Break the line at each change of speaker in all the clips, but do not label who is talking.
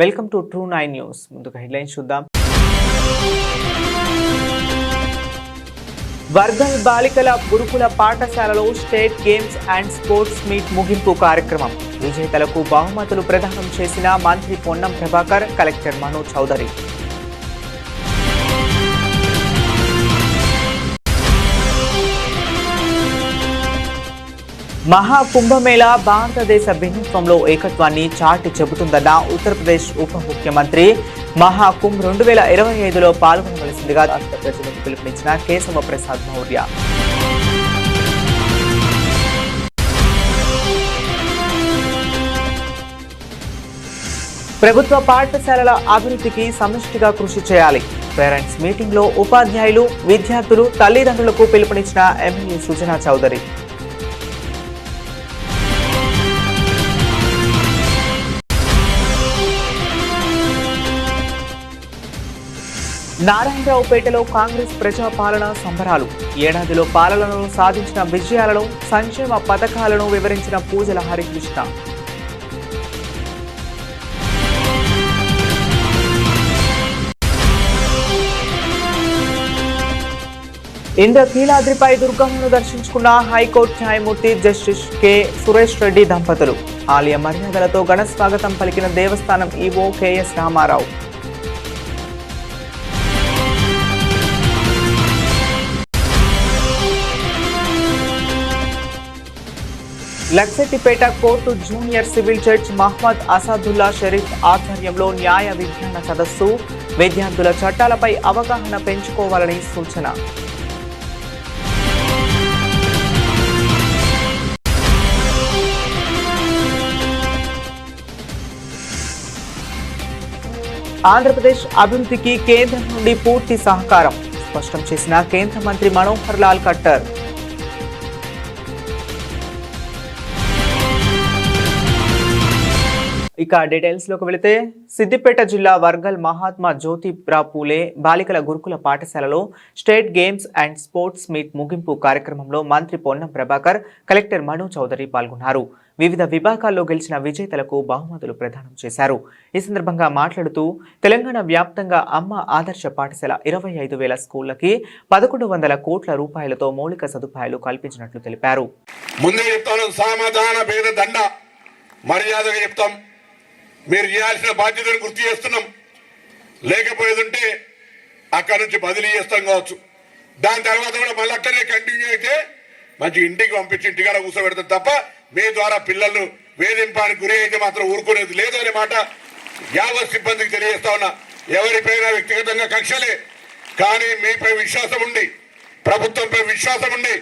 Welcome to true 9 news. ముందుగా headlines చూద్దాం. వర్గల్ బాలికల గురుకుల పాఠశాలలో state games and sports meet ముగింపు కార్యక్రమం. విజేతలకు బహుమతులు ప్రదానం చేసిన మంత్రి పొన్నం ప్రభాకర్, కలెక్టర్ మనోజ్ చౌదరి. మహాకుంభమేళా భారతదేశ భిన్నత్వంలో ఏకత్వాన్ని చాటి చెబుతుందన్న ఉత్తరప్రదేశ్ ఉప ముఖ్యమంత్రి. మహాకుంభ్ 2025లో పాల్గొనవలసిందిగా రాష్ట్ర ప్రజలకు పిలుపునిచ్చిన కేశవ ప్రసాద్ మౌర్య. ప్రభుత్వ పాఠశాలల అభివృద్ధికి సమిష్టిగా కృషి చేయాలి. పేరెంట్స్ మీటింగ్ లో ఉపాధ్యాయులు, విద్యార్థులు, తల్లిదండ్రులకు పిలుపునిచ్చిన ఎమ్మెల్యే సుజనా చౌదరి. నారాయణరావుపేటలో కాంగ్రెస్ ప్రజాపాలన సంబరాలు. ఏడాదిలో పాలనలో సాధించిన విజయాలను, సంక్షేమ పథకాలను వివరించిన పూజల హరికృష్ణ. ఇంద్రకీలాద్రిపై దుర్గమ్మను దర్శించుకున్న హైకోర్టు న్యాయమూర్తి జస్టిస్ కె సురేష్ రెడ్డి దంపతులు. ఆలయ మర్యాదలతో ఘన స్వాగతం పలికిన దేవస్థానం EO KS Ramarao. Luxettipet court junior civil judge Mohammed Asadullah Sharif ఆధ్వర్యంలో న్యాయ విజ్ఞాన సదస్సు. విద్యార్థుల చట్టాలపై అవగాహన పెంచుకోవాలని సూచన. ఆంధ్రప్రదేశ్ అభివృద్ధికి కేంద్రం నుండి పూర్తి సహకారం స్పష్టం చేసిన కేంద్ర మంత్రి మనోహర్ లాల్ ఖట్టర్. ఇక డీటెయిల్స్ లోకి వెళితే, సిద్దిపేట జిల్లా వర్గల్ మహాత్మా జ్యోతిబా పూలే బాలికల గురుకుల పాఠశాలలో state games and sports meet ముగింపు కార్యక్రమంలో మంత్రి పొన్నం ప్రభాకర్, కలెక్టర్ మనోజ్ చౌదరి పాల్గొన్నారు. వివిధ విభాగాల్లో గెలిచిన విజేతలకు బహుమతులు ప్రదానం చేశారు. ఈ సందర్భంగా మాట్లాడుతూ, తెలంగాణ వ్యాప్తంగా అమ్మ ఆదర్శ పాఠశాల 25,000 స్కూళ్లకి 1,100 కోట్ల రూపాయలతో మౌలిక సదుపాయాలు కల్పించినట్లు తెలిపారు.
మీరు చేయాల్సిన బాధ్యతను గుర్తు చేస్తున్నాం. లేకపోయేదంటే అక్కడ నుంచి బదిలీ చేస్తాం కావచ్చు. దాని తర్వాత కూడా మళ్ళీ అక్కడనే కంటిన్యూ అయితే మంచి ఇంటికి పంపించి ఇంటికాడ కూర్చోబెడతాం తప్ప మీ ద్వారా పిల్లలు వేధింపానికి గురి అయితే మాత్రం ఊరుకునేది లేదు అనే మాట యావత్ సిబ్బందికి తెలియజేస్తా ఉన్నా. ఎవరిపైనా వ్యక్తిగతంగా కక్షలే, కానీ మీపై విశ్వాసం ఉండి, ప్రభుత్వంపై విశ్వాసం ఉండి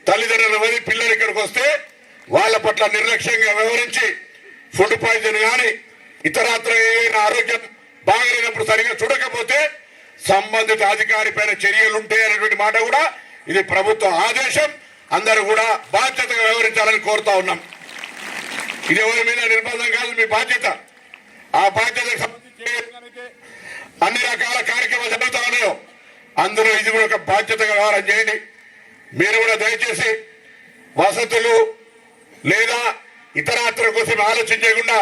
తల్లిదండ్రులు వదిలి పిల్లలు ఇక్కడికి వస్తే వాళ్ళ పట్ల నిర్లక్ష్యంగా వ్యవహరించి ఫుడ్ పాయిజన్ కానీ ఇతరత్ర ఏదైనా ఆరోగ్యం బాగలేనప్పుడు సరిగా చూడకపోతే సంబంధిత అధికారి పైన చర్యలుంటాయి అనేటువంటి మాట కూడా ఇది ప్రభుత్వ ఆదేశం. అందరూ కూడా బాధ్యతగా వ్యవహరించాలని కోరుతా ఉన్నాం. ఇది ఎవరి మీద నిర్బంధం కాదు, మీ బాధ్యత. ఆ బాధ్యతకు సంబంధించి అన్ని రకాల కార్యక్రమాలు జరుగుతా ఉన్నాయో అందులో ఇది కూడా ఒక బాధ్యతగా వ్యవహారం చేయండి. మీరు కూడా దయచేసి వసతులు లేదా ఇతరాత్ర కోసం ఆలోచించకుండా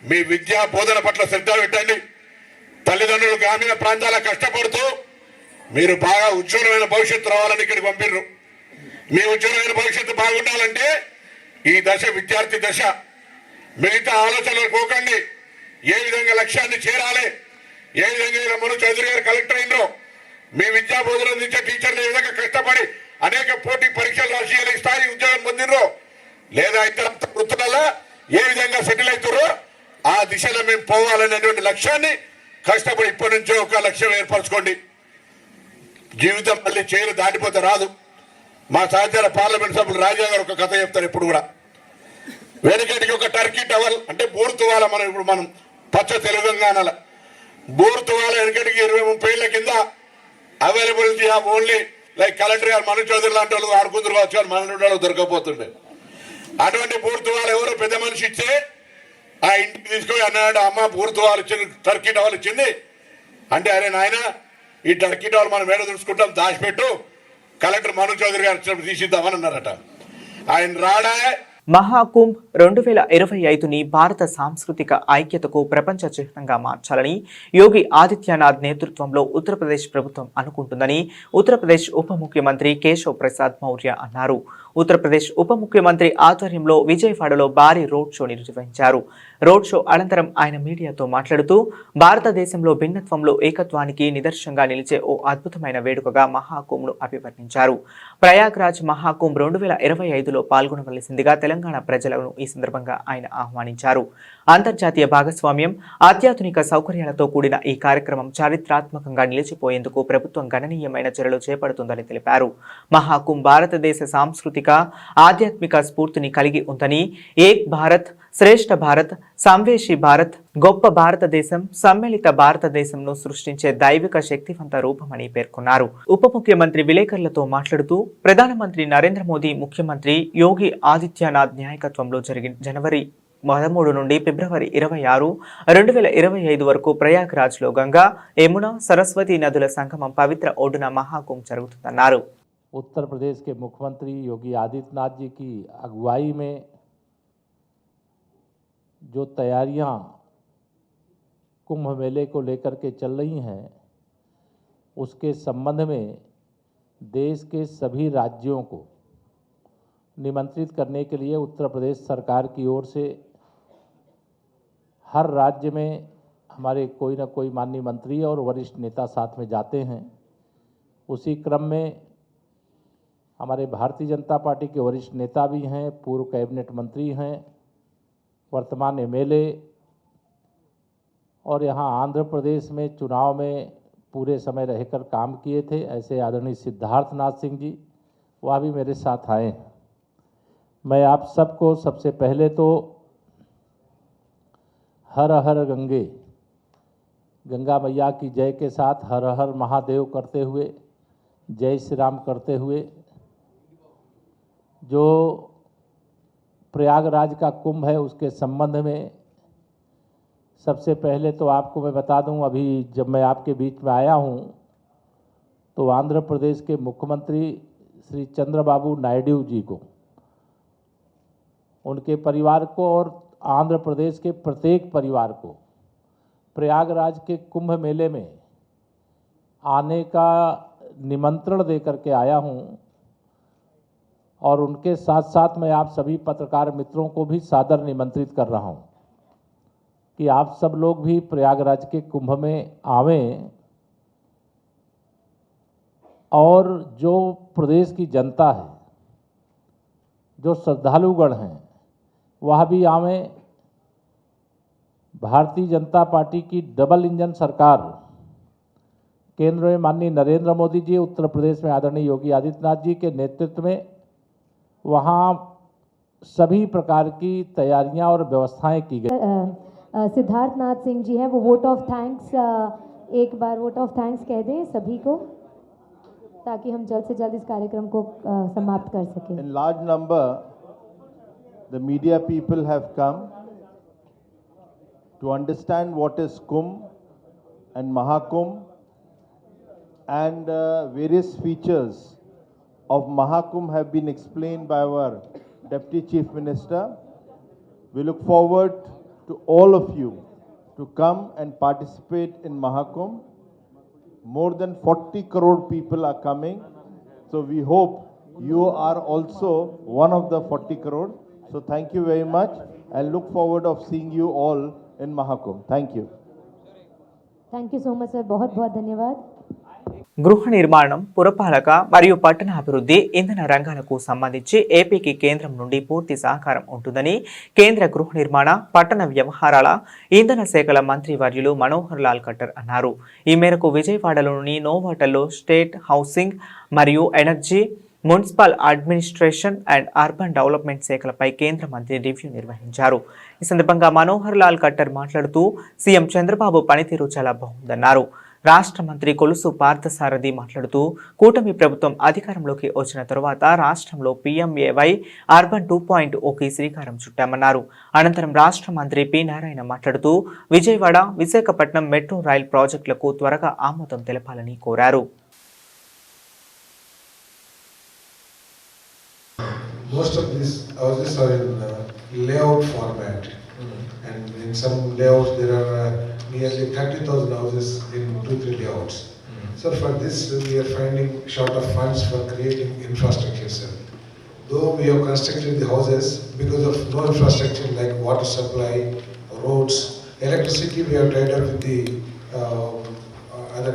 మీ విద్యా బోధన పట్ల శ్రద్ధ పెట్టండి. తల్లిదండ్రులు గ్రామీణ ప్రాంతాల కష్టపడుతూ మీరు బాగా ఉజ్వలమైన భవిష్యత్తు రావాలని ఇక్కడికి పంపిర్రు. మీ ఉజ్వలమైన భవిష్యత్తు బాగుండాలంటే ఈ దశ విద్యార్థి దశ. మిగతా ఆలోచనలు పోకండి. ఏ విధంగా లక్ష్యాన్ని చేరాలి, ఏ విధంగా మనోజ్ చౌదరి గారు కలెక్టర్ అయినరో, మీ విద్యా బోధన అందించే టీచర్లు ఏ విధంగా కష్టపడి అనేక పోటీ పరీక్షలు రాసి ఈ స్థాయి ఉద్యోగం పొందినరో, లేదా ఇతర వృత్తులలో ఏ విధంగా సెటిల్ అవుతారో ఆ దిశలో మేము పోవాలనేటువంటి లక్ష్యాన్ని కష్టపడి ఇప్పటి నుంచే ఒక లక్ష్యం ఏర్పరచుకోండి. జీవితం మళ్ళీ చేయలు దాటిపోతే రాదు. మా సహచార పార్లమెంట్ సభ్యులు రాజా గారు ఒక కథ చెప్తారు ఎప్పుడు కూడా. వెనకటికి ఒక టర్కీ టవల్ అంటే బూర్తువాల, మనం పచ్చ తెలంగాణల బూర్తువాల వెనకటికి 20-30 ఏళ్ల కింద availability of only like collector గారు మనోజ్ చౌదరి లాంటి వాళ్ళు ఆడుకుందరు కావచ్చు, కానీ మన దొరకపోతుండే. అటువంటి బూర్తువాలు ఎవరో పెద్ద మనిషి ఇచ్చే ఆ ఇంటికి తీసుకొని అన్నాడు, అమ్మ బూర్తువాలు ఇచ్చింది, టర్కీ టవల్ ఇచ్చింది అంటే, అరే నాయన ఈ టర్కీ టవల్ మనం వేడ చూసుకుంటాం, దాచిపెట్టు, కలెక్టర్ మనోజ్ చౌదరి గారు ఇచ్చినప్పుడు తీసిద్దామని అన్నారట. ఆయన రాడా
మహాకుంభ్ 2025ని భారత సాంస్కృతిక ఐక్యతకు ప్రపంచ చిహ్నంగా మార్చాలని యోగి ఆదిత్యనాథ్ నేతృత్వంలో ఉత్తరప్రదేశ్ ప్రభుత్వం అనుకుంటుందని ఉత్తరప్రదేశ్ ఉప ముఖ్యమంత్రి కేశవ్ ప్రసాద్ మౌర్య అన్నారు. ఉత్తరప్రదేశ్ ఉప ముఖ్యమంత్రి ఆధ్వర్యంలో విజయవాడలో భారీ రోడ్ షో నిర్వహించారు. రోడ్ షో అనంతరం ఆయన మీడియాతో మాట్లాడుతూ భారతదేశంలో భిన్నత్వంలో ఏకత్వానికి నిదర్శనంగా నిలిచే ఓ అద్భుతమైన వేడుకగా మహాకుంభ్ను అభివర్ణించారు. ప్రయాగ్రాజ్ మహాకుంభ్ 2025లో పాల్గొనవలసిందిగా తెలంగాణ ప్రజలను ఈ సందర్భంగా ఆయన ఆహ్వానించారు. అంతర్జాతీయ భాగస్వామ్యం, అత్యాధునిక సౌకర్యాలతో కూడిన ఈ కార్యక్రమం చారిత్రాత్మకంగా నిలిచిపోయేందుకు ప్రభుత్వం గణనీయమైన చర్యలు చేపడుతుందని తెలిపారు. మహాకుంభ్ భారతదేశ సాంస్కృతిక, ఆధ్యాత్మిక స్ఫూర్తిని కలిగి ఉందని, ఏక్ భారత్, శ్రేష్ఠ భారత్, సంవేశీ భారత్, గొప్ప భారతదేశం, సమ్మిళిత భారతదేశంను సృష్టించే దైవిక శక్తివంత రూపమని పేర్కొన్నారు. ఉప ముఖ్యమంత్రి విలేకరులతో మాట్లాడుతూ ప్రధానమంత్రి నరేంద్ర మోదీ, ముఖ్యమంత్రి యోగి ఆదిత్యనాథ్ నాయకత్వంలో జరిగిన జనవరి 13 నుండి ఫిబ్రవరి 26, 2025 వరకు ప్రయాగ్రాజ్లో గంగా, యమున, సరస్వతి నదుల సంగమం పవిత్ర ఒడ్డున మహాకుంభ్ జరుగుతుందన్నారు.
उत्तर प्रदेश के मुख्यमंत्री योगी आदित्यनाथ जी की अगुवाई में जो तैयारियां कुंभ मेले को लेकर के चल रही हैं, उसके संबंध में देश के सभी राज्यों को निमंत्रित करने के लिए उत्तर प्रदेश सरकार की ओर से हर राज्य में हमारे कोई न कोई माननीय मंत्री और वरिष्ठ नेता साथ में जाते हैं। उसी क्रम में हमारे भारतीय जनता पार्टी के वरिष्ठ नेता भी हैं, पूर्व कैबिनेट मंत्री हैं, वर्तमान एमएलए, और यहाँ आंध्र प्रदेश में चुनाव में पूरे समय रहकर काम किए थे ऐसे आदरणीय सिद्धार्थनाथ सिंह जी, वह भी मेरे साथ आए हैं। मैं आप सबको सबसे पहले तो हर हर गंगे, गंगा मैया की जय के साथ हर हर महादेव करते हुए, जय श्री राम करते हुए, जो प्रयागराज का कुंभ है उसके संबंध में सबसे पहले तो आपको मैं बता दूं, अभी जब मैं आपके बीच में आया हूं तो आंध्र प्रदेश के मुख्यमंत्री श्री चंद्रबाबू नायडू जी को, उनके परिवार को और आंध्र प्रदेश के प्रत्येक परिवार को प्रयागराज के कुंभ मेले में आने का निमंत्रण देकर के आया हूं, और उनके साथ साथ मैं आप सभी पत्रकार मित्रों को भी सादर निमंत्रित कर रहा हूं कि आप सब लोग भी प्रयागराज के कुंभ में आवें, और जो प्रदेश की जनता है, जो श्रद्धालुगण हैं, वह भी आवें। भारतीय जनता पार्टी की डबल इंजन सरकार केंद्र में माननीय नरेंद्र मोदी जी, उत्तर प्रदेश में आदरणीय योगी आदित्यनाथ जी के नेतृत्व में वहाँ सभी प्रकार की तैयारियां और व्यवस्थाएं की गई।
सिद्धार्थनाथ सिंह जी हैं, वो वोट ऑफ थैंक्स, एक बार वोट ऑफ थैंक्स कह दें सभी को, ताकि हम जल्द से जल्द इस कार्यक्रम को समाप्त कर सकें।
In large number, the media people have come to understand what is Kumbh and Mahakumbh, and various features of Mahakumbh have been explained by our Deputy Chief Minister. We look forward to all of you to come and participate in Mahakumbh. More than 40 crore people are coming, so we hope you are also one of the 40 crore. So thank you very much, and look forward of seeing you all in Mahakumbh. Thank you.
Thank you so much sir, बहुत बहुत धन्यवाद।
గృహ నిర్మాణం, పురపాలక మరియు పట్టణాభివృద్ధి, ఇంధన రంగాలకు సంబంధించి ఏపీకి కేంద్రం నుండి పూర్తి సహకారం ఉంటుందని కేంద్ర గృహ నిర్మాణ, పట్టణ వ్యవహారాల, ఇంధన శాఖల మంత్రి వర్యులు మనోహర్ లాల్ ఖట్టర్ అన్నారు. ఈ మేరకు విజయవాడలోని నోవాటల్లో స్టేట్ హౌసింగ్ మరియు energy, municipal administration and urban development శాఖలపై కేంద్ర మంత్రి రివ్యూ నిర్వహించారు. ఈ సందర్భంగా మనోహర్ లాల్ ఖట్టర్ మాట్లాడుతూ సీఎం చంద్రబాబు పనితీరు చాలా బాగుందన్నారు. రాష్ట్ర మంత్రి కొలుసు పార్థసారథి మాట్లాడుతూ కూటమి ప్రభుత్వం అధికారంలోకి వచ్చిన తరువాత రాష్ట్రంలో PMAY అర్బన్ 2.0కి శ్రీకారం చుట్టామన్నారు. అనంతరం రాష్ట్ర మంత్రి పి నారాయణ మాట్లాడుతూ విజయవాడ, విశాఖపట్నం మెట్రో రైల్ ప్రాజెక్టులకు త్వరగా ఆమోదం తెలపాలని కోరారు.
most of these houses are in layout format. And in some layouts there are nearly 30,000 houses in 2-3 layouts. So for this we are finding short of funds for creating infrastructure. Sir. Though we have constructed the houses, because of no infrastructure like water supply, roads, electricity, we have tied up with the other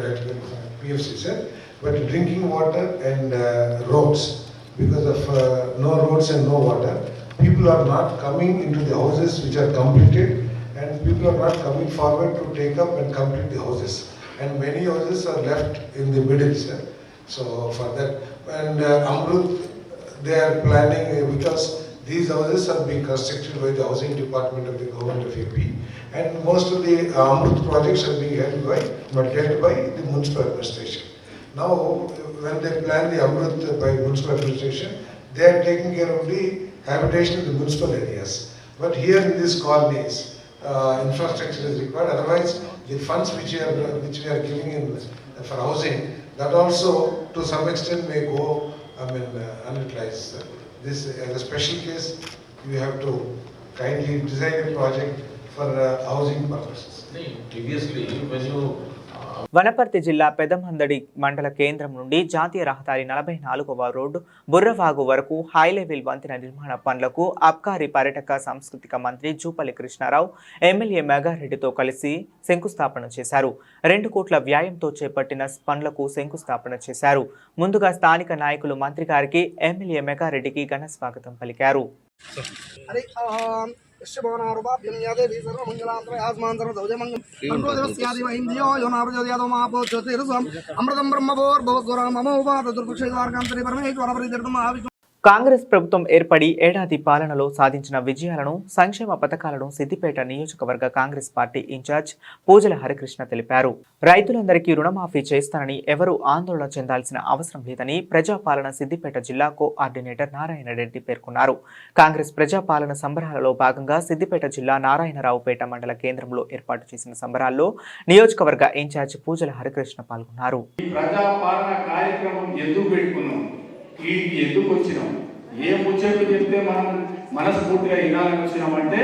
PFC, sir. But drinking water and roads, because of no roads and no water, people are not coming into the houses which are completed, and people are not coming forward to take up and complete the houses. And many houses are left in the middle, sir. So for that, and Amrut, they are planning because these houses are being constructed by the housing department of the government of AP, and most of the Amrut projects are being held by the municipal administration. Now, when they plan the Amrut by municipal administration, they are taking care of the habitation in the municipal areas. But here in these colonies, infrastructure is required. Otherwise, the funds which we are giving in for housing, that also to some extent may go, unutilized. This as a special case, you have to kindly design a project for housing purposes.
Previously, when you
Wanaparthy జిల్లా పెదమందడి మండల కేంద్రం నుండి జాతీయ రహదారి 44వ road బుర్రవాగు వరకు high level వంతెన నిర్మాణ పనులకు అబ్కారీ పర్యాటక సాంస్కృతిక మంత్రి జూపల్లి కృష్ణారావు ఎమ్మెల్యే మెగారెడ్డితో కలిసి శంకుస్థాపన చేశారు. 2 కోట్ల వ్యయంతో చేపట్టిన పనులకు శంకుస్థాపన చేశారు. ముందుగా స్థానిక నాయకులు మంత్రి గారికి ఎమ్మెల్యే మెగారెడ్డికి ఘన స్వాగతం పలికారు. కాంగ్రెస్ ప్రభుత్వం ఏర్పడి ఏడాది పాలనలో సాధించిన విజయాలను, సంక్షేమ పథకాలను సిద్దిపేట నియోజకవర్గ కాంగ్రెస్ పార్టీ ఇన్ఛార్జ్ పూజల హరికృష్ణ తెలిపారు. రైతులందరికీ రుణమాఫీ చేస్తానని ఎవరూ ఆందోళన చెందాల్సిన అవసరం లేదని ప్రజాపాలన సిద్దిపేట జిల్లా కోఆర్డినేటర్ నారాయణ రెడ్డి పేర్కొన్నారు. కాంగ్రెస్ ప్రజాపాలన సంబరాలలో భాగంగా సిద్దిపేట జిల్లా నారాయణరావుపేట మండల కేంద్రంలో ఏర్పాటు చేసిన సంబరాల్లో నియోజకవర్గ ఇన్ఛార్జ్ పూజల హరికృష్ణ పాల్గొన్నారు.
వీటికి ఎందుకు వచ్చినాం, ఏ ముచ్చట్లు చెప్తే మనం మనస్ఫూర్తిగా వినాలని వచ్చినామంటే,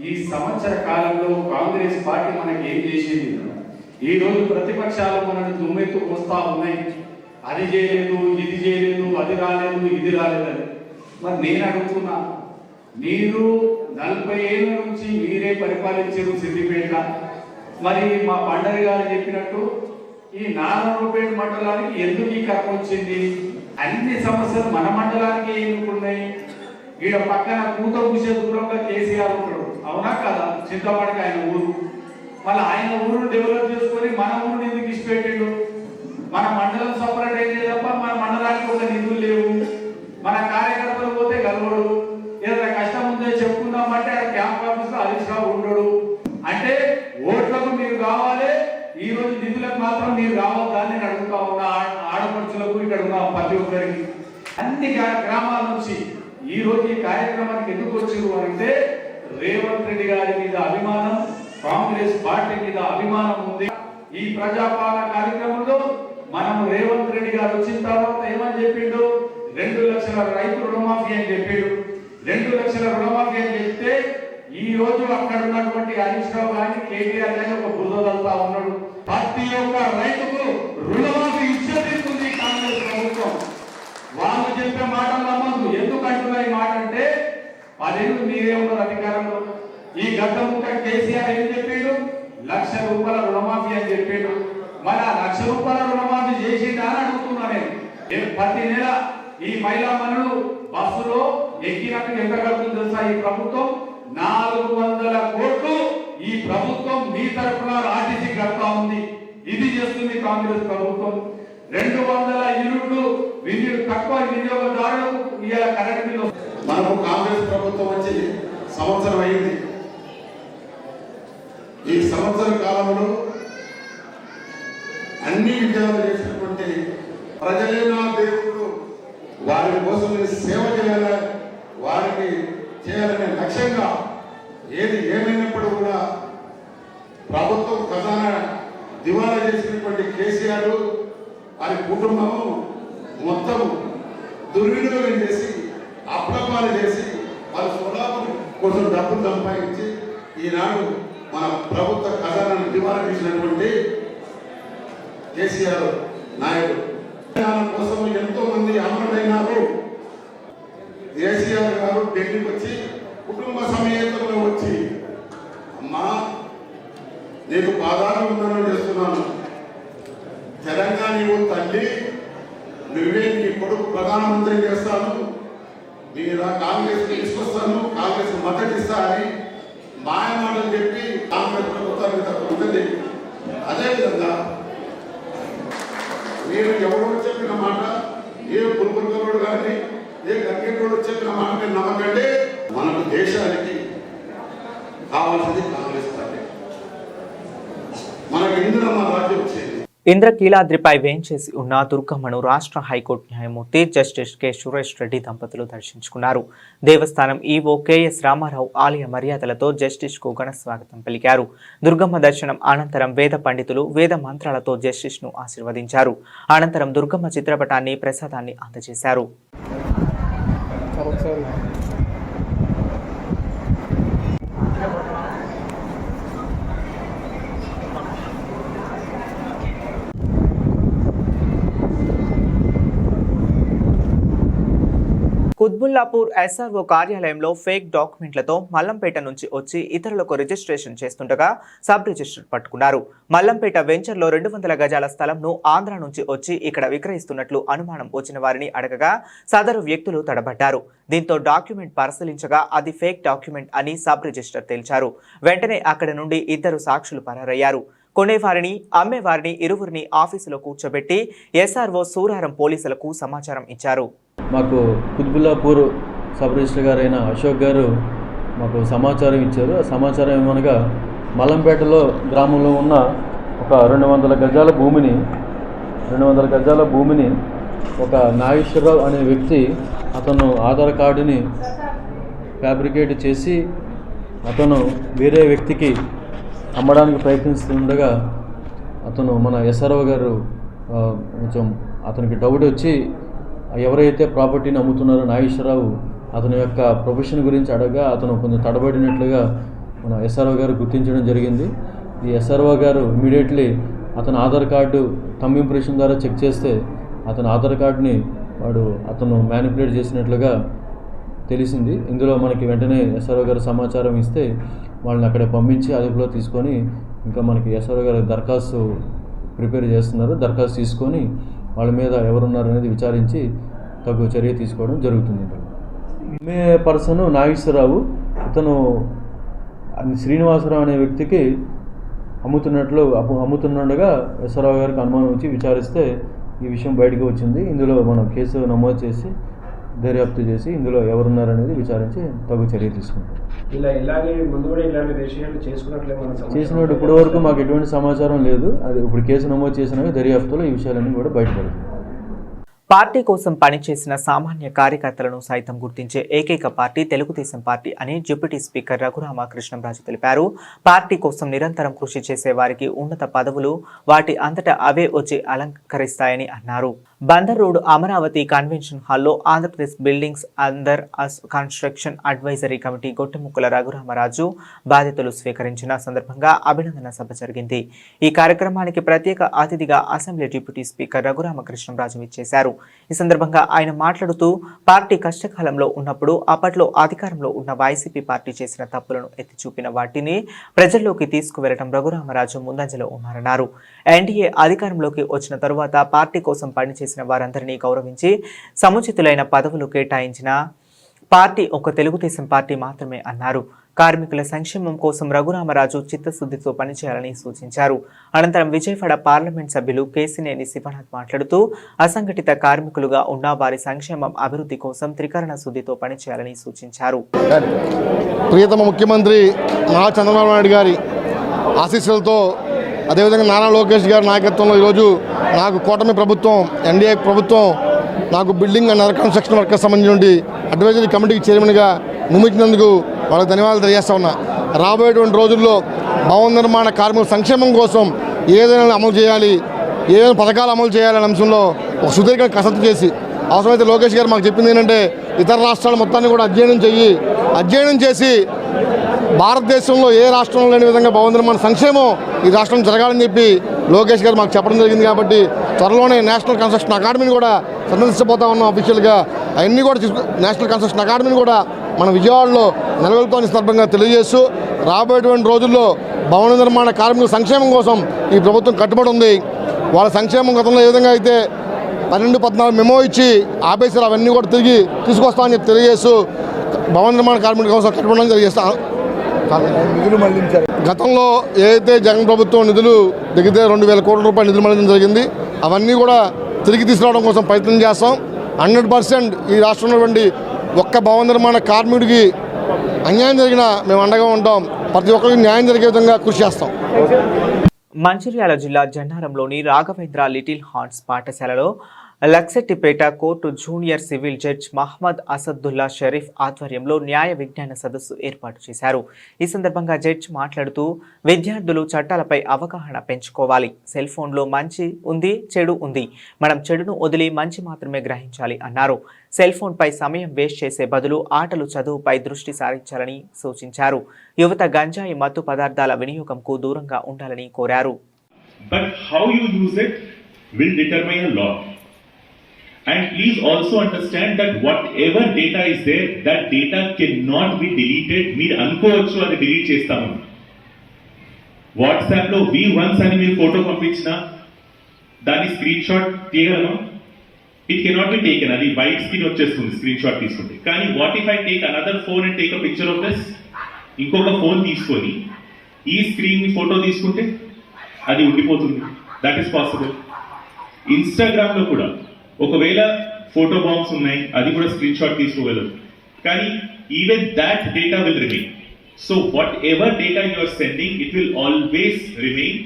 ఈ సంవత్సర కాలంలో కాంగ్రెస్ పార్టీ మనకి ఏం చేసింది. ఈ రోజు ప్రతిపక్షాలు మనల్ని దుమ్మెత్తు వస్తా ఉన్నాయి, అది చేయలేదు, ఇది చేయలేదు, అది రాలేదు, ఇది రాలేదని. మరి నేను అడుగుతున్నా, మీరు 40 ఏళ్ళ నుంచి మీరే పరిపాలించారు సిద్దిపేట. మరి మా పండరి గారు చెప్పినట్టు ఈ నారాయణపేట మండలానికి ఎందుకు ఈ కర్మ వచ్చింది? అన్ని సమస్యలు మన మండలానికి ఎందుకున్నాయి? ఈడ పక్కన కూత పూసే దూరంగా కేసీఆర్ ఉంటాడు, అవునా కదా? చింతపడక ఆయన ఊరు, మళ్ళీ ఆయన ఊరును డెవలప్ చేసుకొని మన ఊరిని ఎందుకు ఇచ్చిపెట్టిండు? మన మండలం సపరేట్ అయితే తప్ప మన మండలానికి ఒక నిధులు లేవు. మన కార్యకర్తలు పోతే గలవడు, ఏదైనా కష్టం ఉందే చెప్పుకుందామంటే ఆ క్యాంప్ ఆఫీస్ లో హరీష్ రావు ఉండడు. అంటే ఓట్లకు మీరు కావాలి, ఈ రోజు నిధులకు మాత్రం మీరు రావద్దని నేను అడుగుతా ఉన్నా. ఆడపడుచులకు ఇక్కడ ఉన్న ప్రతి ఒక్కరికి అన్ని గ్రామాల నుంచి ఈ రోజు ఈ కార్యక్రమానికి ఎందుకు వచ్చారు అంటే, రేవంత్ రెడ్డి గారి మీద అభిమానం, కాంగ్రెస్ పార్టీ మీద అభిమానం ఉంది. ఈ ప్రజాపాలన కార్యక్రమంలో మనం రేవంత్ రెడ్డి గారు వచ్చిన తర్వాత ఏమని చెప్పిండు? 2 లక్షల రైతు రుణమాఫీ అని చెప్పిండు. 2 లక్షల రుణమాఫీ అని చెప్తే ఈ రోజు అక్కడ ఉన్నటువంటి హరీష్ రావు గారిని, కేటీఆర్ గారిని ఒక బురదలుతా ఉన్నాడు. ప్రతి ఒక్క రైతుకు రుణమాఫీ ఇచ్చేది కాంగ్రెస్ ప్రభుత్వం. వాళ్ళు చెప్పే మాటలు నమ్మద్దు. ఎందుకు అంటున్నా ఈ మాట అంటే, 10 ఏళ్ళు మీరే ఉన్నారు అధికారంలో. ఈ గత ముఖ్య కేసీఆర్ ఏం చెప్పిండు? 1 లక్ష రూపాయల రుణమాఫీ అని చెప్పిండు. మరి ఆ 1 లక్ష రూపాయల రుణమాఫీ చేసిండా అని అడుగుతున్నా నేను. ప్రతి నెల ఈ మహిళా మనులు బస్సులో ఎక్కినట్టు ఎంత కడుతుంది తెలుసా? ఈ ప్రభుత్వం 400 కోట్లు ఈ ప్రభుత్వం మీ తరఫున ఆర్టీసీ కడతా ఉంది. ఇది చేస్తుంది కాంగ్రెస్ ప్రభుత్వం. 200 యూనిట్లు తక్కువ వినియోగదారులకు ఇవాళ కరెంట్ బిల్లు.
మనకు కాంగ్రెస్ ప్రభుత్వం వచ్చి సంవత్సరం అయింది. ఈ సంవత్సర కాలంలో అన్ని విజయాలు చేసినటువంటి ప్రజలే నా దేవుడు, వారి కోసం సేవ చేయాలి, వారికి చేయాలనే లక్ష్యంగా ఏది ఏమైనప్పుడు కూడా ప్రభుత్వం ఖజానా దివాలా చేసినటువంటి కేసీఆర్ వారి కుటుంబం మొత్తం దుర్వినియోగం చేసి అప్రమాలు చేసి వాళ్ళ స్వలాభం కోసం డబ్బులు సంపాదించి ఈనాడు మన ప్రభుత్వ ఖజానాను దివాలా తీసినటువంటి కేసీఆర్ నాయకుడు కోసం ఎంతో మంది అమరులైనారు. కేసీఆర్ గారు ఢిల్లీకి వచ్చి కుటుంబ సమేతంలో వచ్చి అమ్మా నీకు పాదాలు వందనం చేస్తున్నాను, తెలంగాణ నువ్వు తల్లి, నువ్వే నీ కొడుకు ప్రధానమంత్రి చేస్తాను, నేను కాంగ్రెస్ తీసుకొస్తాను, కాంగ్రెస్ మద్దతు ఇస్తా అని మాయమాటలు చెప్పి కాంగ్రెస్ ప్రభుత్వానికి ఉంటుంది. అదేవిధంగా మీరు ఎవరో చెప్పిన మాట, ఏ పురుగుడు కానీ ఏ గంగెటోడు చెప్పిన మాట మీరు నమ్మకండి. మనకు దేశానికి కావాల్సింది కాంగ్రెస్ పార్టీ. మనకు ఇందిరమ్మ రాజ్యం వచ్చింది.
ఇంద్రకీలాద్రిపై వేంచేసి ఉన్న దుర్గమ్మను రాష్ట్ర హైకోర్టు న్యాయమూర్తి జస్టిస్ కె సురేష్ రెడ్డి దంపతులు దర్శించుకున్నారు. దేవస్థానం ఈవో కెఎస్ రామారావు ఆలయ మర్యాదలతో జస్టిస్ కు ఘన స్వాగతం పలికారు. దుర్గమ్మ దర్శనం అనంతరం వేద పండితులు వేద మంత్రాలతో జస్టిస్ ను ఆశీర్వదించారు. అనంతరం దుర్గమ్మ చిత్రపటాన్ని ప్రసాదాన్ని అందజేశారు. కుత్బుల్లాపూర్ ఎస్ఆర్ఓ కార్యాలయంలో ఫేక్ డాక్యుమెంట్లతో మల్లంపేట నుంచి వచ్చి ఇతరులకు రిజిస్ట్రేషన్ చేస్తుండగా సబ్ రిజిస్టర్ పట్టుకున్నారు. మల్లంపేట వెంచర్లో 200 గజాల స్థలంను ఆంధ్ర నుంచి వచ్చి ఇక్కడ విక్రయిస్తున్నట్లు అనుమానం వచ్చిన వారిని అడగగా సదరు వ్యక్తులు తడబడ్డారు. దీంతో డాక్యుమెంట్ పరిశీలించగా అది ఫేక్ డాక్యుమెంట్ అని సబ్ రిజిస్టర్ తేల్చారు. వెంటనే అక్కడి నుండి 2 సాక్షులు పరారయ్యారు. కొనేవారిని అమ్మేవారిని ఇరువురిని ఆఫీసులో కూర్చోబెట్టి ఎస్ఆర్ఓ సూరారం పోలీసులకు సమాచారం ఇచ్చారు.
మాకు కుత్బుల్లాపూర్ సబ్ రిజిస్టర్ గారైన అశోక్ గారు మాకు సమాచారం ఇచ్చారు. ఆ సమాచారం ఏమనగా మల్లంపేటలో గ్రామంలో ఉన్న ఒక 200 గజాల భూమిని ఒక నాగేశ్వరరావు అనే వ్యక్తి అతను ఆధార్ కార్డుని ఫ్యాబ్రికేట్ చేసి అతను వేరే వ్యక్తికి అమ్మడానికి ప్రయత్నిస్తుండగా అతను మన ఎస్ఆర్ఓ గారు కొంచెం అతనికి డౌట్ వచ్చి ఎవరైతే ప్రాపర్టీని అమ్ముతున్నారో నాగేశ్వరరావు అతని యొక్క ప్రొఫెషన్ గురించి అడగగా అతను కొంచెం తడబడినట్లుగా మన ఎస్ఆర్ఓ గారు గుర్తించడం జరిగింది. ఈ ఎస్ఆర్ఓ గారు ఇమీడియట్లీ అతని ఆధార్ కార్డు థంబ్ ఇంప్రెషన్ ద్వారా చెక్ చేస్తే అతని ఆధార్ కార్డుని అతను మ్యానిపులేట్ చేసినట్లుగా తెలిసింది. ఇందులో మనకి వెంటనే ఎస్ఆర్ఓ గారు సమాచారం ఇస్తే వాళ్ళని అక్కడ పంపించి అదుపులో తీసుకొని ఇంకా మనకి ఎస్ఆర్ఓ గారు దరఖాస్తు ప్రిపేర్ చేస్తున్నారు. దరఖాస్తు తీసుకొని వాళ్ళ మీద ఎవరున్నారనేది విచారించి తగు చర్య తీసుకోవడం జరుగుతుంది. మే పర్సన్ నాగేశ్వరరావు ఇతను శ్రీనివాసరావు అనే వ్యక్తికి అమ్ముతుండగా ఎస్ఆర్ఓ గారికి అనుమానం వచ్చి విచారిస్తే ఈ విషయం బయటకు వచ్చింది. ఇందులో మనం కేసు నమోదు చేసి దర్యాప్తు చేసి ఇందులో ఎవరున్నారనేది విచారించి తగు చర్య తీసుకుంటాం. చేసినట్టు ఇప్పటి వరకు మాకు ఎటువంటి సమాచారం లేదు. అది ఇప్పుడు కేసు నమోదు చేసినాక దర్యాప్తులో ఈ విషయాలన్నీ కూడా బయటపడుతుంది.
పార్టీ కోసం పనిచేసిన సామాన్య కార్యకర్తలను సైతం గుర్తించే ఏకైక పార్టీ తెలుగుదేశం పార్టీ అని డిప్యూటీ స్పీకర్ రఘురామకృష్ణంరాజు తెలిపారు. పార్టీ కోసం నిరంతరం కృషి చేసే వారికి ఉన్నత పదవులు వాటి అంతటా అవే వచ్చి అలంకరిస్తాయని అన్నారు. బందర్ రోడ్ అమరావతి కన్వెన్షన్ హాల్లో Andhra Pradesh buildings under construction advisory committee Gottemukkala Raghurama Raju బాధ్యతలు స్వీకరించిన సందర్భంగా అభినందన సభ జరిగింది. ఈ కార్యక్రమానికి ప్రత్యేక అతిథిగా అసెంబ్లీ డిప్యూటీ స్పీకర్ రఘురామకృష్ణంరాజు ఇచ్చేశారు. ఈ సందర్భంగా ఆయన మాట్లాడుతూ పార్టీ కష్టకాలంలో ఉన్నప్పుడు అప్పట్లో అధికారంలో ఉన్న వైసీపీ పార్టీ చేసిన తప్పులను ఎత్తి చూపిన వాటిని ప్రజల్లోకి తీసుకువెళ్లడం రఘురామరాజు ముందంజలో ఉన్నారన్నారు. ఎన్డీఏ అధికారంలోకి వచ్చిన తరువాత పార్టీ కోసం పనిచేసిన వారందరినీ గౌరవించి సముచితులైన పదవులు కేటాయించిన పార్టీ ఒక తెలుగుదేశం పార్టీ మాత్రమే అన్నారు. కార్మికుల సంక్షేమం కోసం రఘురామరాజు చిత్తశుద్ధితో పనిచేయాలని సూచించారు. అనంతరం విజయవాడ పార్లమెంట్ సభ్యులు కేసినేని శివనాథ్ మాట్లాడుతూ అసంఘటిత కార్మికులుగా ఉన్న వారి సంక్షేమం అభివృద్ధి కోసం త్రికరణ శుద్ధితో పనిచేయాలని సూచించారు.
ప్రియతమ ముఖ్యమంత్రి నారా చంద్రబాబు నాయుడు గారి ఆశీస్సులతో అదేవిధంగా నారా లోకేష్ గారి నాయకత్వంలో ఈరోజు నాకు కూటమి ప్రభుత్వం ఎన్డీఏ ప్రభుత్వం నాకు building and other construction workers సంబంధించి అడ్వైజరీ కమిటీకి చైర్మన్గా నియమించినందుకు వాళ్ళకి ధన్యవాదాలు తెలియజేస్తా ఉన్నా. రాబోయేటువంటి రోజుల్లో భవన నిర్మాణ కార్మికుల సంక్షేమం కోసం ఏదైనా అమలు చేయాలి, ఏదైనా పథకాలు అమలు చేయాలనే అంశంలో ఒక సుదీర్ఘ కసరత్తు చేసి అవసరమైతే లోకేష్ గారు మాకు చెప్పింది ఏంటంటే ఇతర రాష్ట్రాల మొత్తాన్ని కూడా అధ్యయనం చేసి భారతదేశంలో ఏ రాష్ట్రంలో లేని విధంగా భవన నిర్మాణ సంక్షేమం ఈ రాష్ట్రం జరగాలని చెప్పి లోకేష్ గారు మాకు చెప్పడం జరిగింది. కాబట్టి త్వరలోనే నేషనల్ కన్స్ట్రక్షన్ అకాడమీని కూడా సందర్శించబోతా ఉన్నాం అఫీషియల్గా. అవన్నీ కూడా నేషనల్ కన్స్ట్రక్షన్ అకాడమీని కూడా మన విజయవాడలో నెలకొల్పుతామని సందర్భంగా తెలియజేస్తూ రాబోయేటువంటి రోజుల్లో భవన నిర్మాణ కార్మికుల సంక్షేమం కోసం ఈ ప్రభుత్వం కట్టుబడి ఉంది. వాళ్ళ సంక్షేమం గతంలో ఏ విధంగా అయితే 12-14 మెమో ఇచ్చి ఆపేసారు అవన్నీ కూడా తిరిగి తీసుకొస్తామని చెప్పి తెలియజేస్తూ భవన నిర్మాణ కార్మికుల కోసం కట్టుబడి తెలియజేస్తాం. గతంలో ఏదైతే జగన్ ప్రభుత్వం నిధులు దిగితే 2,000 కోట్ల రూపాయల నిధులు మళ్లించడం జరిగింది. అవన్నీ కూడా తిరిగి తీసుకురావడం కోసం ప్రయత్నం చేస్తాం. 100% ఈ రాష్ట్రంలో ఉన్నటువంటి ఒక్క భవన నిర్మాణ కార్మికుడికి అన్యాయం జరిగినా మేము అండగా ఉంటాం. ప్రతి ఒక్కరికి న్యాయం జరిగే విధంగా కృషి చేస్తాం.
మంచిర్యాల జిల్లా జన్నారంలోని రాఘవేంద్ర లిటిల్ హార్ట్స్ పాఠశాలలో Luxettipet court junior civil judge Mohammed Asadullah Sharif ఆధ్వర్యంలో న్యాయ విజ్ఞాన సదస్సు ఏర్పాటు చేశారు. ఈ సందర్భంగా జడ్జ్ మాట్లాడుతూ విద్యార్థులు చట్టాలపై అవగాహన పెంచుకోవాలి. సెల్ ఫోన్లో మంచి ఉంది, చెడు ఉంది. మనం చెడును వదిలి మంచి మాత్రమే గ్రహించాలి అన్నారు. సెల్ ఫోన్పై సమయం వేస్ట్ చేసే బదులు ఆటలు చదువుపై దృష్టి సారించాలని సూచించారు. యువత గంజాయి మత్తు పదార్థాల వినియోగంకు దూరంగా ఉండాలని కోరారు.
And please also understand that whatever data is there, that data cannot be deleted. మీరు అనుకోవచ్చు అది డిలీట్ చేస్తాము. వాట్సాప్ లో V1 అని మీరు ఫోటో పంపించినా దాన్ని స్క్రీన్ షాట్ తీయగలమా? It cannot be taken. అది వైట్ స్క్రీన్ వచ్చేస్తుంది స్క్రీన్ షాట్ తీసుకుంటే. కానీ what if I take another phone and take a picture of this, ఇంకొక ఫోన్ తీసుకొని ఈ స్క్రీన్ ని ఫోటో తీసుకుంటే అది ఉండిపోతుంది. That is possible. ఇన్స్టాగ్రామ్ లో కూడా ఒకవేళ ఫోటో బాంబ్స్ ఉన్నాయి, అది కూడా స్క్రీన్ షాట్ తీసుకోగలరు. కానీ even that data will remain. So whatever data you are sending, it will always remain.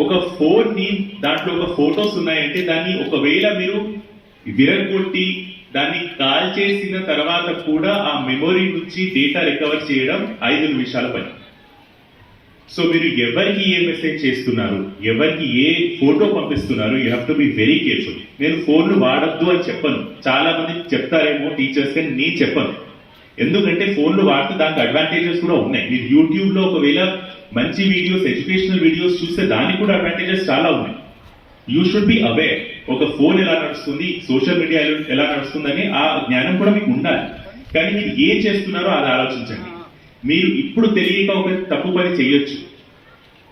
ఒక ఫోన్ ని దాంట్లో ఒక ఫోటోస్ ఉన్నాయంటే దాన్ని ఒకవేళ మీరు విరగొట్టి దాన్ని కాల్ చేసిన తర్వాత కూడా ఆ మెమొరీ నుంచి డేటా రికవర్ చేయడం 5 నిమిషాల పని. సో మీరు ఎవరికి ఏ మెసేజ్ చేస్తున్నారు, ఎవరికి ఏ ఫోటో పంపిస్తున్నారు, you have to be very careful. నేను ఫోన్లు వాడద్దు అని చెప్పను. చాలా మంది చెప్తారేమో టీచర్స్, కానీ నేను చెప్పను. ఎందుకంటే ఫోన్లు వాడితే దానికి అడ్వాంటేజెస్ కూడా ఉన్నాయి. మీరు యూట్యూబ్ లో ఒకవేళ మంచి వీడియోస్, ఎడ్యుకేషనల్ వీడియోస్ చూస్తే దానికి కూడా అడ్వాంటేజెస్ చాలా ఉన్నాయి. You should be aware. ఒక ఫోన్ ఎలా నడుస్తుంది, సోషల్ మీడియా ఎలా నడుస్తుందని ఆ జ్ఞానం కూడా మీకు ఉండాలి. కానీ మీరు ఏం చేస్తున్నారో అది ఆలోచించండి. మీరు ఇప్పుడు తెలియక ఒక తప్పు పని చేయొచ్చు.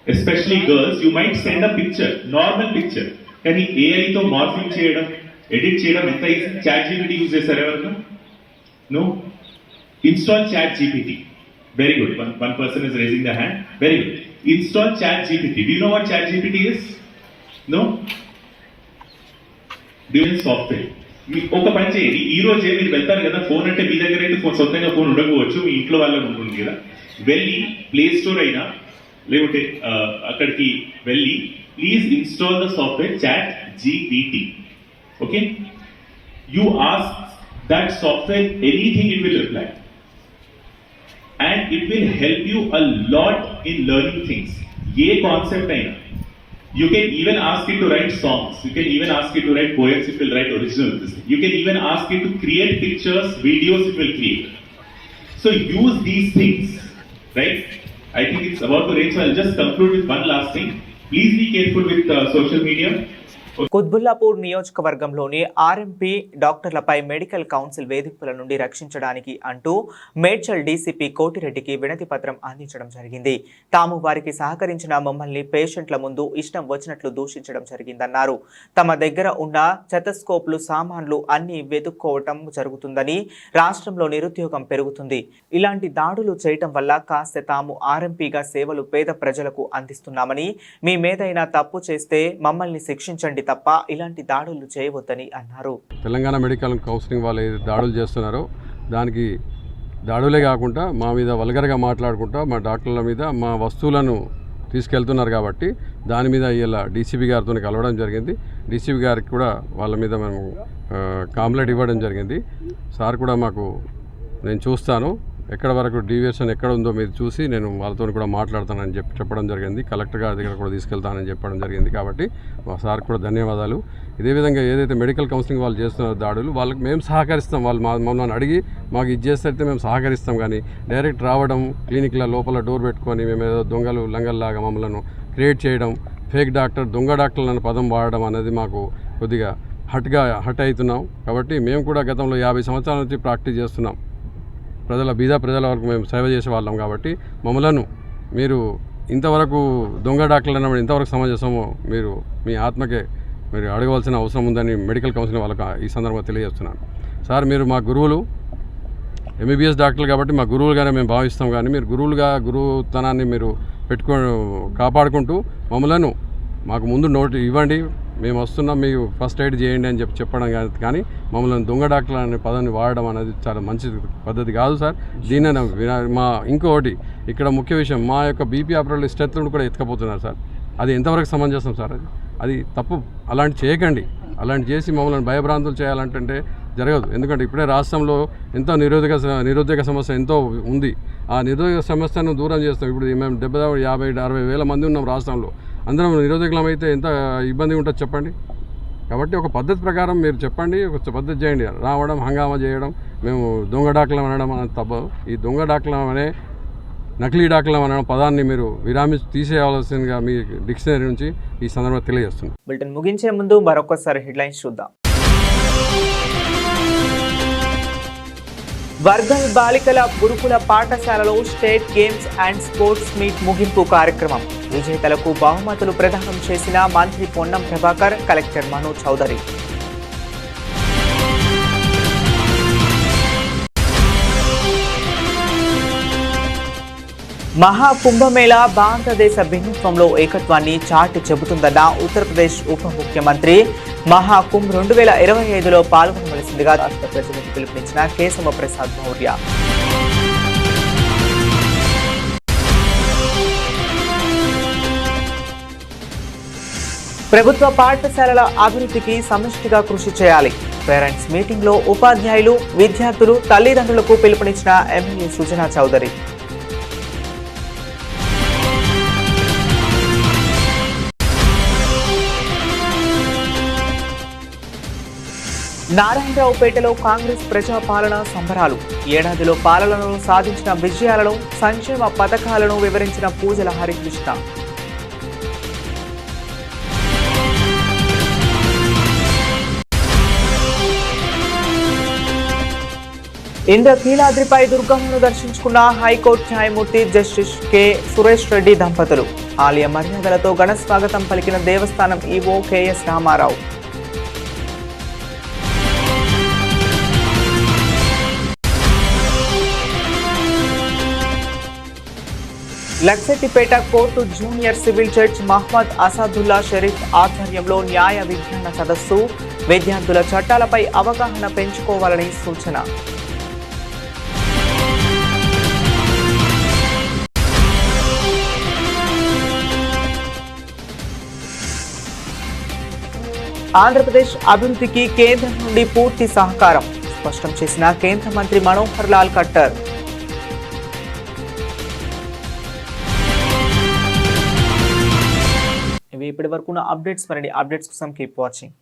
Especially girls, you might send a picture, normal picture, కానీ ఏఐతో మార్ఫింగ్ చేయడం, ఎడిట్ చేయడం ఎంత ఈజీ. చాట్ జీపీటీ యూజ్ చేస్తారు ఎవరైనా? No. Install chat GPT. Very good. One person is raising the hand. Very good. Install chat GPT. Do you know what chat GPT is? No. Software. ఒక పని చేయండి, ఈ రోజే మీరు వెళ్తారు కదా, ఫోన్ అంటే మీ దగ్గర అయితే సొంతంగా ఫోన్ ఉండకపోవచ్చు, మీ ఇంట్లో వాళ్ళకి ఉంటుంది కదా. వెళ్ళి ప్లే స్టోర్ అయినా లేకుంటే అక్కడికి వెళ్ళి please install the software chat GPT. Okay, you ask that software anything, it will reply and it will help you a lot in learning things. ఏ కాన్సెప్ట్ అయినా. You can even ask it to write songs. You can even ask it to write poems. It will write original. You can even ask it to create pictures, videos. It will create. So use these things, right? I think it's about to rain, so I'll just conclude with one last thing. Please be careful with social media.
Quthbullapur నియోజకవర్గంలోని RMP డాక్టర్లపై medical council వేధింపుల నుండి రక్షించడానికి అంటూ Medchal DCP కోటిరెడ్డికి వినతి పత్రం అందించడం జరిగింది. తాము వారికి సహకరించిన మమ్మల్ని పేషెంట్ల ముందు ఇష్టం వచ్చినట్లు దూషించడం జరిగిందన్నారు. తమ దగ్గర ఉన్న స్టెతస్కోప్లు, సామాన్లు అన్ని వెతుక్కోవటం జరుగుతుందని, రాష్ట్రంలో నిరుద్యోగం పెరుగుతుంది. ఇలాంటి దాడులు చేయటం వల్ల కాస్త తాము ఆర్ఎంపీగా సేవలు పేద ప్రజలకు అందిస్తున్నామని, మీ మీదైనా తప్పు చేస్తే మమ్మల్ని శిక్షించండి తప్ప ఇలాంటి దాడులు చేయవద్దని అన్నారు.
తెలంగాణ మెడికల్ కౌన్సిలింగ్ వాళ్ళు ఏది దాడులు చేస్తున్నారో దానికి దాడులే కాకుండా మా మీద వల్గర్గా మాట్లాడుకుంటా మా డాక్టర్ల మీద మా వస్తువులను తీసుకెళ్తున్నారు. కాబట్టి దాని మీద ఇలా డీసీపీ గారితో కలవడం జరిగింది. డీసీపీ గారికి కూడా వాళ్ళ మీద మేము కంప్లైంట్ ఇవ్వడం జరిగింది. సార్ కూడా మాకు నేను చూస్తాను, ఎక్కడ వరకు డీవియేషన్ ఎక్కడ ఉందో మీరు చూసి నేను వాళ్ళతో కూడా మాట్లాడతానని చెప్పడం జరిగింది. కలెక్టర్ గారి దగ్గర కూడా తీసుకెళ్తానని చెప్పడం జరిగింది. కాబట్టి మా సార్ కూడా ధన్యవాదాలు. ఇదే విధంగా ఏదైతే మెడికల్ కౌన్సిలింగ్ వాళ్ళు చేస్తున్నారో దాడులు, వాళ్ళకి మేము సహకరిస్తాం. వాళ్ళు మమ్మల్ని అడిగి మాకు ఇది చేస్తే మేము సహకరిస్తాం. కానీ డైరెక్ట్ రావడం, క్లినిక్ల లోపల డోర్ పెట్టుకొని మేము ఏదో దొంగలు లంగల్లాగా మమ్మల్ని క్రియేట్ చేయడం, ఫేక్ డాక్టర్, దొంగ డాక్టర్లు అనే పదం వాడడం అనేది మాకు కొద్దిగా హట్ అవుతున్నాం. కాబట్టి మేము కూడా గతంలో 50 సంవత్సరాల నుంచి ప్రాక్టీస్ చేస్తున్నాం. బీద ప్రజల వరకు మేము సేవ చేసే వాళ్ళం. కాబట్టి మమ్మలను మీరు ఇంతవరకు దొంగ డాక్టర్లు అన్నప్పుడు ఇంతవరకు సమంజసమో మీరు మీ ఆత్మకే మీరు అడగవలసిన అవసరం ఉందని మెడికల్ కౌన్సిలింగ్ వాళ్ళకి ఈ సందర్భంగా తెలియజేస్తున్నాను. సార్, మీరు మా గురువులు, ఎంబీబీఎస్ డాక్టర్లు కాబట్టి మా గురువులుగానే మేము భావిస్తాం. కానీ మీరు గురువుతనాన్ని మీరు కాపాడుకుంటూ మమ్మలను మాకు ముందు నోటు ఇవ్వండి, మేము వస్తున్నాం, మీకు ఫస్ట్ ఎయిడ్ చేయండి అని చెప్పడం కానీ మమ్మల్ని దొంగ డాక్టర్ అనే పదాన్ని వాడడం అనేది చాలా మంచి పద్ధతి కాదు సార్. దీన్ని మా ఇంకొకటి ఇక్కడ ముఖ్య విషయం, మా యొక్క బీపీ ఆపరేటర్లు స్టెత్లను కూడా ఎత్తుకపోతున్నారు సార్. అది ఎంతవరకు సమంజసం సార్? అది తప్పు. అలాంటి చేయకండి. అలాంటి చేసి మమ్మల్ని భయభ్రాంతులు చేయాలంటే జరగదు. ఎందుకంటే ఇప్పుడే రాష్ట్రంలో ఎంతో నిరుద్యోగ సమస్య ఎంతో ఉంది. ఆ నిరుద్యోగ సమస్యను దూరం చేస్తాం. ఇప్పుడు మేము 50-60 వేల మంది ఉన్నాం రాష్ట్రంలో. అందరం నిరుద్యోగులం అయితే ఎంత ఇబ్బంది ఉంటుందో చెప్పండి. కాబట్టి ఒక పద్ధతి ప్రకారం మీరు చెప్పండి, ఒక పద్ధతి చేయండి. రావడం, హంగామా చేయడం, మేము దొంగ డాక్టర్లం అనడం అనేది తప్ప. ఈ దొంగ డాక్టర్లం అనే నకిలీ డాక్టర్లం అనే పదాన్ని మీరు తీసేయవలసిందిగా మీ డిక్షనరీ నుంచి ఈ సందర్భంగా తెలియజేస్తున్నాను.
బులెటిన్ ముగించే ముందు మరొకసారి హెడ్లైన్స్ చూద్దాం. వర్గల్ బాలికల గురుకుల పాఠశాలలో state games and sports meet ముగింపు కార్యక్రమం. విజేతలకు బహుమతులు ప్రదానం చేసిన మంత్రి పొన్నం ప్రభాకర్, కలెక్టర్ మనోజ్ చౌదరి. మహాకుంభమేళా భారతదేశ భిన్నత్వంలో ఏకత్వాన్ని చాటి చెబుతుందన్న ఉత్తరప్రదేశ్ ఉప ముఖ్యమంత్రి. మహాకుంభ్ 2025లో పాల్గొనవలసిందిగా రాష్ట్ర ప్రజలకు పిలుపునిచ్చిన కేశవ ప్రసాద్ మౌర్య. ప్రభుత్వ పాఠశాలల అభివృద్ధికి సమిష్టిగా కృషి చేయాలి. పేరెంట్స్ మీటింగ్లో ఉపాధ్యాయులు, విద్యార్థులు, తల్లిదండ్రులకు పిలుపునిచ్చిన ఎమ్మెల్యే సుజనా చౌదరి. నారాయణరావుపేటలో కాంగ్రెస్ ప్రజాపాలన సంబరాలు. ఏడాదిలో పాలనను సాధించిన విజయాలను, సంక్షేమ పథకాలను వివరించిన పూజల హరికృష్ణ. ఇంద్రకీలాద్రిపై దుర్గమ్మను దర్శించుకున్న హైకోర్టు న్యాయమూర్తి జస్టిస్ కె సురేష్ రెడ్డి దంపతులు. ఆలయ మర్యాదలతో ఘన స్వాగతం పలికిన దేవస్థానం EO KS Ramarao. Luxettipet court junior civil judge Mohammed Asadullah Sharif ఆధ్వర్యంలో న్యాయ విజ్ఞాన సదస్సు. విద్యార్థుల చట్టాలపై అవగాహన పెంచుకోవాలని సూచన. ఆంధ్రప్రదేశ్ అభివృద్ధికి కేంద్రం నుండి పూర్తి సహకారం స్పష్టం చేసిన కేంద్ర మంత్రి మనోహర్ లాల్ ఖట్టర్. ఇవి ఇప్పటి వరకు అప్డేట్స్. మరిన్ని అప్డేట్స్ కోసం కీప్ వాచింగ్.